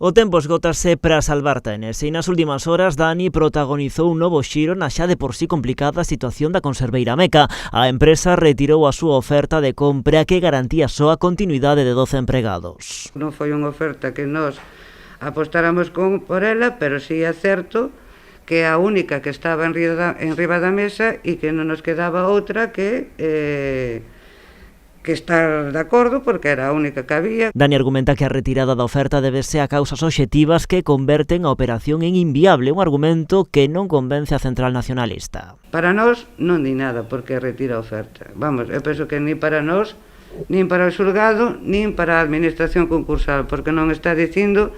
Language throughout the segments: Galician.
O tempo esgótase para salvar Tennessee. Nas últimas horas, Dani protagonizou un novo xiro na xa de por sí complicada situación da conserveira Meca. A empresa retirou a súa oferta de compra que garantía só a continuidade de 12 empregados. Non foi unha oferta que nós apostáramos por ela, pero sí é certo que é a única que estaba en riba da mesa e que non nos quedaba outra que estar de acordo, porque era a única que había. Dani argumenta que a retirada da oferta debese a causas obxectivas que converten a operación en inviable, un argumento que non convence a central nacionalista. Para nós non di nada porque retira a oferta. Vamos, eu penso que ni para nós, nin para o xulgado, nin para a administración concursal, porque non está dicindo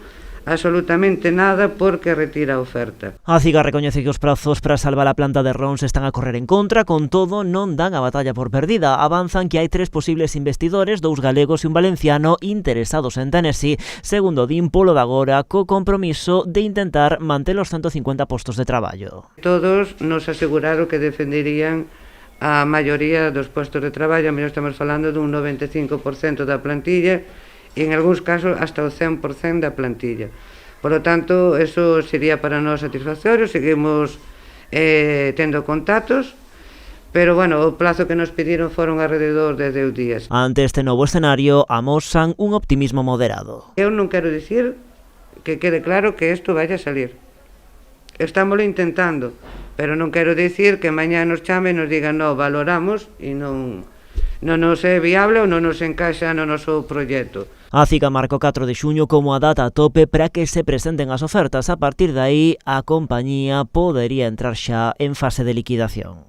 absolutamente nada porque retira a oferta. A CIGA recoñece que os prazos para salvar a planta de Rons están a correr en contra, con todo non dan a batalla por perdida. Avanzan que hai 3 posibles investidores, 2 galegos e un valenciano interesados en Tennessee, segundo din polo de agora, co compromiso de intentar manter os 150 postos de traballo. Todos nos aseguraron que defenderían a maioría dos postos de traballo, a mellor estamos falando dun 95% da plantilla, e en algúns casos hasta o 100% da plantilla. Por lo tanto, eso sería para nós satisfactorio, seguimos tendo contactos, pero, bueno, o plazo que nos pediron foron alrededor de 10 días. Ante este novo escenario, amosan un optimismo moderado. Eu non quero dicir que quede claro que isto vai a salir. Estámoslo intentando, pero non quero dicir que mañá nos chame e nos digan no, valoramos e non nos é viable ou non nos encaixa no noso proxecto. A CIGA marcou 4 de xuño como a data tope para que se presenten as ofertas. A partir de aí, a compañía podería entrar xa en fase de liquidación.